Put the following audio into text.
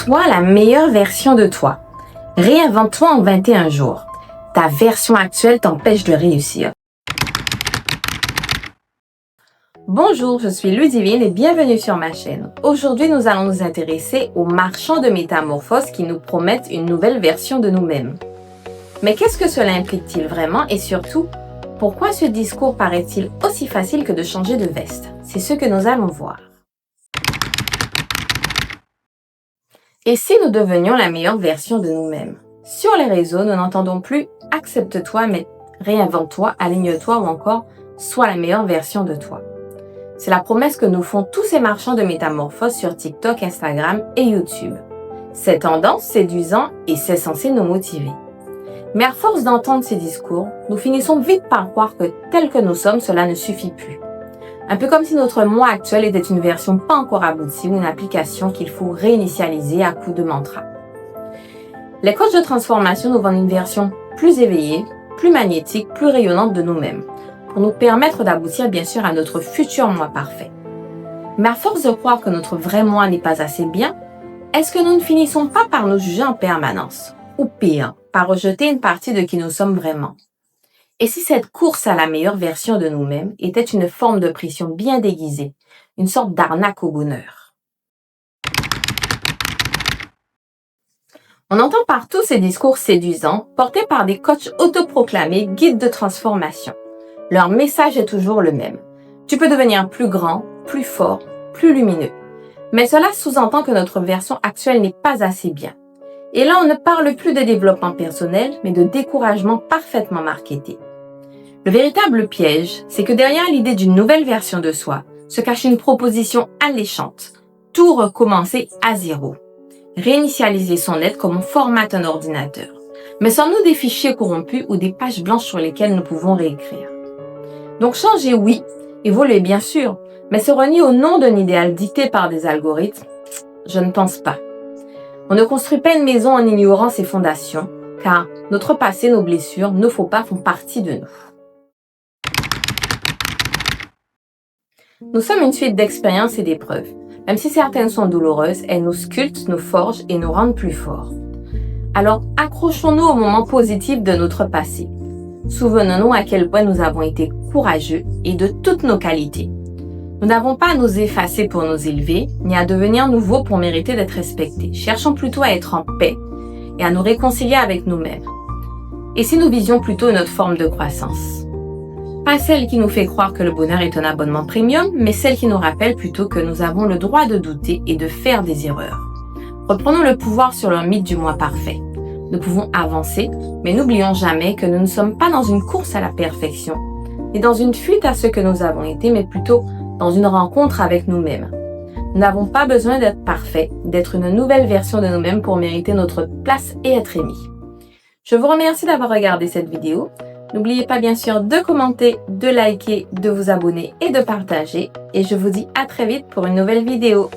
Sois la meilleure version de toi. Réinvente-toi en 21 jours. Ta version actuelle t'empêche de réussir. Bonjour, je suis Ludivine et bienvenue sur ma chaîne. Aujourd'hui, nous allons nous intéresser aux marchands de métamorphose qui nous promettent une nouvelle version de nous-mêmes. Mais qu'est-ce que cela implique-t-il vraiment et surtout, pourquoi ce discours paraît-il aussi facile que de changer de veste? C'est ce que nous allons voir. Et si nous devenions la meilleure version de nous-mêmes? Sur les réseaux, nous n'entendons plus « accepte-toi » mais « réinvente-toi »,« aligne-toi » ou encore « sois la meilleure version de toi ». C'est la promesse que nous font tous ces marchands de métamorphose sur TikTok, Instagram et YouTube. C'est tendance, séduisant et c'est censé nous motiver. Mais à force d'entendre ces discours, nous finissons vite par croire que tel que nous sommes, cela ne suffit plus. Un peu comme si notre moi actuel était une version pas encore aboutie ou une application qu'il faut réinitialiser à coups de mantra. Les coachs de transformation nous vendent une version plus éveillée, plus magnétique, plus rayonnante de nous-mêmes, pour nous permettre d'aboutir bien sûr à notre futur moi parfait. Mais à force de croire que notre vrai moi n'est pas assez bien, est-ce que nous ne finissons pas par nous juger en permanence? Ou pire, par rejeter une partie de qui nous sommes vraiment? Et si cette course à la meilleure version de nous-mêmes était une forme de pression bien déguisée, une sorte d'arnaque au bonheur? On entend partout ces discours séduisants, portés par des coachs autoproclamés guides de transformation. Leur message est toujours le même. Tu peux devenir plus grand, plus fort, plus lumineux. Mais cela sous-entend que notre version actuelle n'est pas assez bien. Et là, on ne parle plus de développement personnel, mais de découragement parfaitement marketé. Le véritable piège, c'est que derrière l'idée d'une nouvelle version de soi, se cache une proposition alléchante. Tout recommencer à zéro. Réinitialiser son être comme on formate un ordinateur. Mais sommes-nous des fichiers corrompus ou des pages blanches sur lesquelles nous pouvons réécrire? Donc changer, oui, évoluer bien sûr, mais se renier au nom d'un idéal dicté par des algorithmes, je ne pense pas. On ne construit pas une maison en ignorant ses fondations, car notre passé, nos blessures, nos faux pas font partie de nous. Nous sommes une suite d'expériences et d'épreuves. Même si certaines sont douloureuses, elles nous sculptent, nous forgent et nous rendent plus forts. Alors, accrochons-nous aux moments positifs de notre passé. Souvenons-nous à quel point nous avons été courageux et de toutes nos qualités. Nous n'avons pas à nous effacer pour nous élever, ni à devenir nouveaux pour mériter d'être respectés. Cherchons plutôt à être en paix et à nous réconcilier avec nous-mêmes. Et si nous visions plutôt une autre forme de croissance? Pas celle qui nous fait croire que le bonheur est un abonnement premium, mais celle qui nous rappelle plutôt que nous avons le droit de douter et de faire des erreurs. Reprenons le pouvoir sur le mythe du moi parfait. Nous pouvons avancer, mais n'oublions jamais que nous ne sommes pas dans une course à la perfection, ni dans une fuite à ce que nous avons été, mais plutôt dans une rencontre avec nous-mêmes. Nous n'avons pas besoin d'être parfaits, d'être une nouvelle version de nous-mêmes pour mériter notre place et être aimés. Je vous remercie d'avoir regardé cette vidéo. N'oubliez pas bien sûr de commenter, de liker, de vous abonner et de partager. Et je vous dis à très vite pour une nouvelle vidéo.